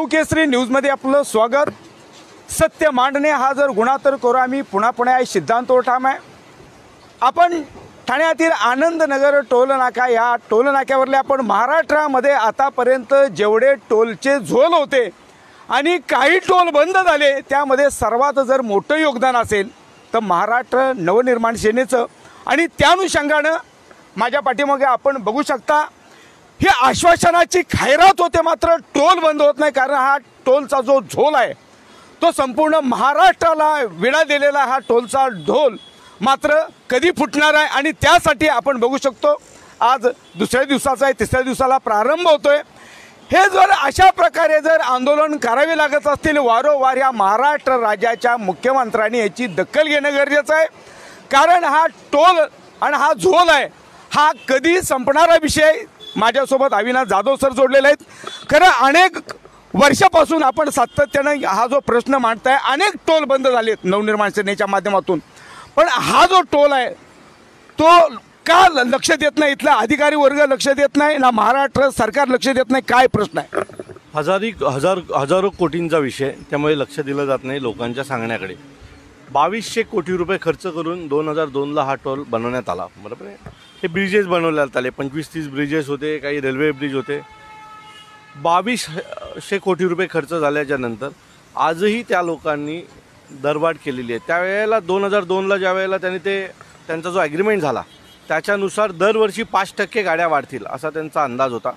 केसरी news मध्ये आपलं स्वागत। सत्य मांडणे हा जर गुन्हा तर करू आम्ही पुन्हा पुन्हा सिद्धांत ठाम आहे। आपण ठाण्यातील आनंदनगर टोल नाका या टोल नाक्यावरले आपण महाराष्ट्रामध्ये आतापर्यंत जेवढे टोलचे झोल होते आणि काही टोल बंद झाले त्यामध्ये सर्वात जर मोठं योगदान असेल तर महाराष्ट्र नवनिर्माण सेनेचं आणि त्या अनुषंगाने माझ्या पाठीमागे आपण बघू शकता हे आश्वासनाची खैरात होते मात्र टोल बंद होत नाही। कारण हा टोलचा जो झोल आहे तो संपूर्ण महाराष्ट्राला विडा दिलेला हा टोलचा ढोल मात्र कधी फुटणार आहे आणि त्यासाठी आपण बघू शकतो आज दुसऱ्या दिवसाचा आहे, तिसऱ्या दिवसाला प्रारंभ होतोय। हे जर अशा प्रकारे जर आंदोलन करावे लागत असतील वारंवार या महाराष्ट्र राज्याच्या मुख्यमंत्र्यांनी याची दखल घेणं गरजेचं आहे। कारण हा टोल आणि हा झोल आहे हा कधी संपणारा विषय। माझ्यासोबत अविनाश जाधव सर जोडलेले आहेत। खरं अनेक वर्षापासून आपण सातत्याने हा जो प्रश्न मांडताय, अनेक टोल बंद झालेत नवनिर्माण सेनेच्या माध्यमातून, पण हा जो टोल आहे तो का लक्ष देत नाही? इथला अधिकारी वर्ग लक्ष देत नाही ना महाराष्ट्र सरकार लक्ष देत नाही? काय प्रश्न आहे? हजारो कोटींचा विषय, त्यामुळे लक्ष दिलं जात नाही लोकांच्या सांगण्याकडे। 2200 कोटी रुपये खर्च करून 2002ला हा टोल बनवण्यात आला, बरोबर आहे। हे ब्रिजेस बनवण्यात आले, 25-30 ब्रिजेस होते, काही रेल्वे ब्रिज होते। 2200 कोटी रुपये खर्च झाल्याच्या नंतर आजही त्या लोकांनी दरवाढ केलेली आहे। त्यावेळेला 2002ला ज्या वेळेला त्यांचा जो ॲग्रीमेंट झाला त्याच्यानुसार दरवर्षी 5% गाड्या वाढतील असा त्यांचा अंदाज होता,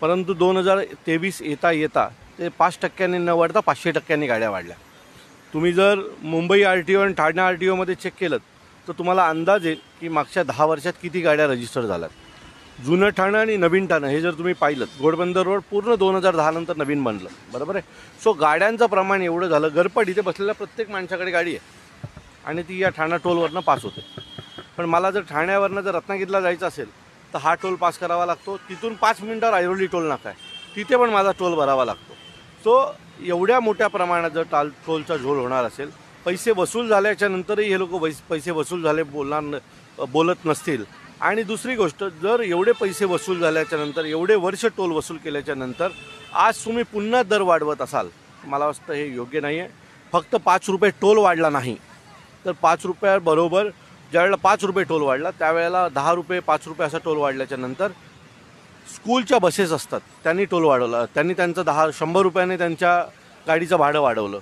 परंतु 2023 येता ते 5% न वाढता 500% गाड्या वाढल्या। तुम्ही जर मुंबई RTO आणि ठाणे RTO मध्ये चेक केलं तर तुम्हाला अंदाज येईल की मागच्या 10 वर्षात किती गाड्या रजिस्टर झाल्यात। जुनं ठाणं आणि नवीन ठाणं हे जर तुम्ही पाहिलं, घोडबंदर रोड पूर्ण 2010 नंतर नवीन बनलं, बरोबर आहे। सो गाड्यांचं प्रमाण एवढं झालं, गरपड इथे बसलेल्या प्रत्येक माणसाकडे गाडी आहे आणि ती या ठाणा टोलवरनं पास होते। पण मला जर ठाण्यावरनं जर रत्नागिरीला जायचं असेल तर हा टोल पास करावा लागतो। तिथून 5 मिनिटावर ऐरोली टोल नाका आहे, तिथे पण माझा टोल भरावा लागतो। सो एवढ्या मोठ्या प्रमाणात जर टोलचा झोल होणार असेल, पैसे वसूल झाल्याच्या नंतरही हे लोक पैसे वसूल झाले बोलत नसतील। आणि दुसरी गोष्ट, जर एवढे पैसे वसूल झाल्याच्या नंतर, एवढे वर्ष टोल वसूल केल्याच्या नंतर आज तुम्ही पुन्हा दर वाढवत असाल, मला वाटतं हे योग्य नाही आहे। फक्त 5 रुपये टोल वाढला नाही तर 5 रुपयाबरोबर ज्यावेळेला 5 रुपये टोल वाढला त्यावेळेला 10 रुपये 5 रुपये असा टोल वाढल्याच्या नंतर स्कूलच्या बसेस असतात त्यांनी टोल वाढवला, त्यांनी त्यांचं 100 रुपयाने त्यांच्या गाडीचं भाडं वाढवलं।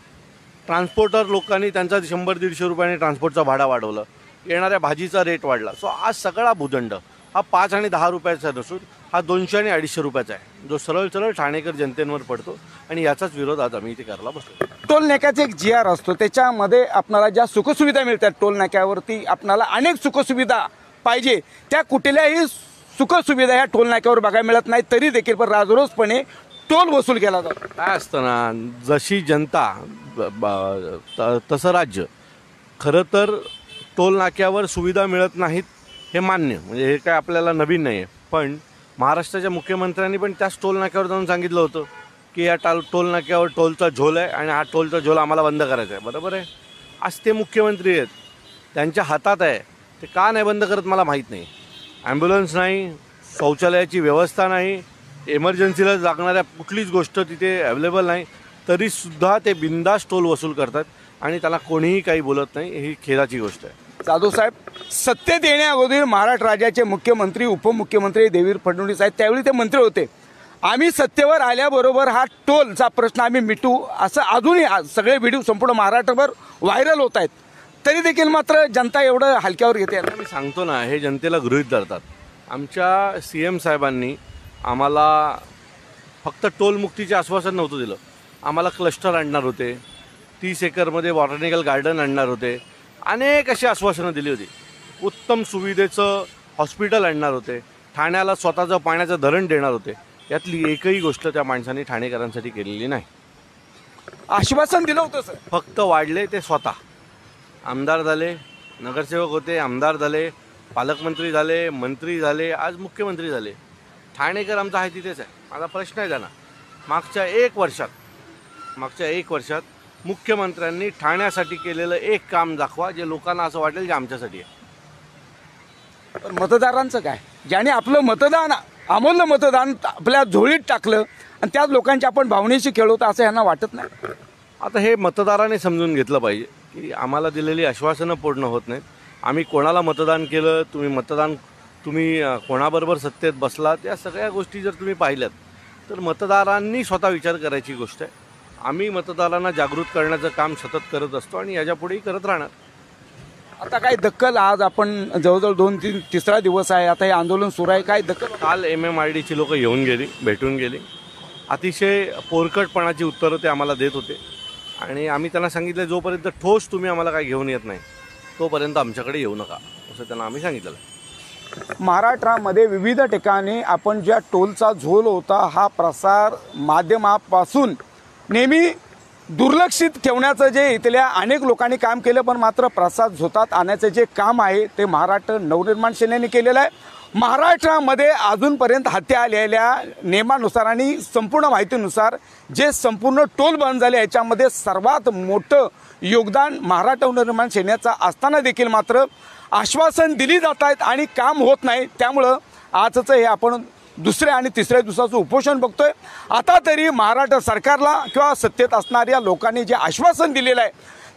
ट्रान्सपोर्टर लोकांनी त्यांचा 100-150 रुपयाने ट्रान्सपोर्टचा भाडा वाढवलं, येणाऱ्या भाजीचा रेट वाढला। सो आज सगळा भूदंड हा 5 आणि 10 रुपयाचा नसून हा 200 आणि 250 रुपयाचा आहे, जो सरळ ठाणेकर जनतेवर पडतो आणि याचाच विरोध आज आम्ही इथे करायला बसलो। टोल नाक्याचे एक GR असतो, त्याच्यामध्ये आपल्याला ज्या सुखसुविधा मिळतात टोल नाक्यावरती आपल्याला अनेक सुखसुविधा पाहिजे, त्या कुठल्याही सुखसुविधा ह्या टोल नाक्यावर बघायला मिळत नाही, तरी देखील पण राजरोसपणे टोल वसूल केला जातो। काय असतं ना, जशी जनता तसं राज्य। खरं तर टोल नाक्यावर सुविधा मिळत नाहीत हे मान्य, म्हणजे हे काय आपल्याला नवीन नाही आहे। पण महाराष्ट्राच्या मुख्यमंत्र्यांनी पण त्याच टोल नाक्यावर जाऊन सांगितलं होतं की या टोल नाक्यावर टोलचा झोल आहे आणि हा टोलचा झोल आम्हाला बंद करायचा आहे, बरोबर आहे। आज ते मुख्यमंत्री आहेत, त्यांच्या हातात आहे, ते का नाही बंद करत मला माहीत नाही। ॲम्ब्युलन्स नाही, शौचालयाची व्यवस्था नाही, इमर्जन्सीला लागणाऱ्या कुठलीच गोष्ट तिथे अवेलेबल नाही, तरीसुद्धा ते बिंदास टोल वसूल करतात आणि त्याला कोणीही काही बोलत नाही, ही खेदाची गोष्ट आहे। जाधव साहेब, सत्तेत येण्याअगोदर महाराष्ट्र राज्याचे मुख्यमंत्री उपमुख्यमंत्री देवेंद्र फडणवीस आहेत, त्यावेळी ते मंत्री होते। आम्ही सत्तेवर आल्याबरोबर हा टोलचा प्रश्न आम्ही मिटू असं अजूनही सगळे व्हिडिओ संपूर्ण महाराष्ट्रभर व्हायरल होत आहेत, तरी देखील मात्र जनता एवढं हलक्यावर घेते। मी सांगतो ना, हे जनतेला गृहीत धरतात। आमच्या CM साहेबांनी आम्हाला फक्त टोलमुक्तीचे आश्वासन नव्हतं दिलं, आम्हाला क्लस्टर आणणार होते, 30 एकरमध्ये बॉटॅनिकल गार्डन आणणार होते, अनेक अशी आश्वासनं दिली होती। उत्तम सुविधेचं हॉस्पिटल आणणार होते, ठाण्याला स्वतःचं पाण्याचं धरण देणार होते, यातली एकही गोष्ट त्या माणसांनी ठाणेकरांसाठी केलेली नाही। आश्वासन दिलं होतं सर, फक्त वाढले ते स्वतः। आमदार झाले, नगरसेवक होते, आमदार झाले, पालकमंत्री झाले, मंत्री झाले, आज मुख्यमंत्री झाले। ठाणेकर आमचा आहे तिथेच आहे। माझा प्रश्न आहे त्यांना, मागच्या एक वर्षात मुख्यमंत्र्यांनी ठाण्यासाठी केलेलं एक काम दाखवा जे लोकांना असं वाटेल की आमच्यासाठी आहे। मतदारांचं काय, ज्याने आपलं मतदान अमूल्य मतदान आपल्या झोळीत टाकलं आणि त्याच लोकांची आपण भावनेशी खेळवतो असं यांना वाटत नाही? आता हे मतदाराने समजून घेतलं पाहिजे की आम्हाला दिलेली आश्वासनं पूर्ण होत नाहीत. आम्ही कोणाला मतदान केलं, तुम्ही कोणाबरोबर सत्तेत बसलात, या सगळ्या गोष्टी जर तुम्ही पाहिल्यात तर मतदारांनी स्वतः विचार करायची गोष्ट आहे. आम्ही मतदारांना जागृत करण्याचं काम सतत करत असतो आणि याच्यापुढेही करत राहणार. आता काय दखल, आज आपण जवळजवळ 2-3 दिवस आहे, आता हे आंदोलन सुरू आहे, काय दखल? काल MMRDची लोक येऊन गेली, भेटून गेली. अतिशय पोरकटपणाची उत्तरं ते आम्हाला देत होते आणि आम्ही त्यांना सांगितलं जोपर्यंत ठोस तुम्ही आम्हाला काय घेऊन येत नाही तोपर्यंत आमच्याकडे येऊ नका असं त्यांना आम्ही सांगितलं. महाराष्ट्रामध्ये विविध ठिकाणी आपण ज्या टोलचा झोल होता हा प्रसार माध्यमापासून नेहमी दुर्लक्षित ठेवण्याचं जे इथल्या अनेक लोकांनी काम केलं, पण मात्र प्रसाद झोतात आणण्याचं जे काम आहे ते महाराष्ट्र नवनिर्माण सेनेने केलेलं आहे. महाराष्ट्रामध्ये अजूनपर्यंत हाती आलेल्या नियमानुसार आणि संपूर्ण माहितीनुसार जे संपूर्ण टोल बंद झाले याच्यामध्ये सर्वात मोठं योगदान महाराष्ट्र नवनिर्माण सेनेचं असताना देखील मात्र आश्वासन दिली जात आहेत आणि काम होत नाही. त्यामुळं आजचं हे आपण दुसऱ्या आणि तिसऱ्या दिवसाचं उपोषण बघतोय. आता तरी महाराष्ट्र सरकारला किंवा सत्तेत असणाऱ्या लोकांनी जे आश्वासन दिलेलं आहे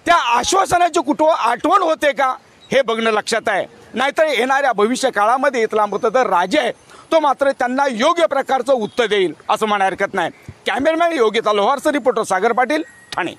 त्या आश्वासनाची कुठं आठवण होते का हे बघणं लक्षात आहे. नाहीतर येणाऱ्या भविष्य काळामध्ये इथला मतदार राजा आहे तो मात्र त्यांना योग्य प्रकारचं उत्तर देईल असं म्हणायला हरकत नाही. Cameraman Yogita लोहारचं, reporter Sagar Patil, Thane.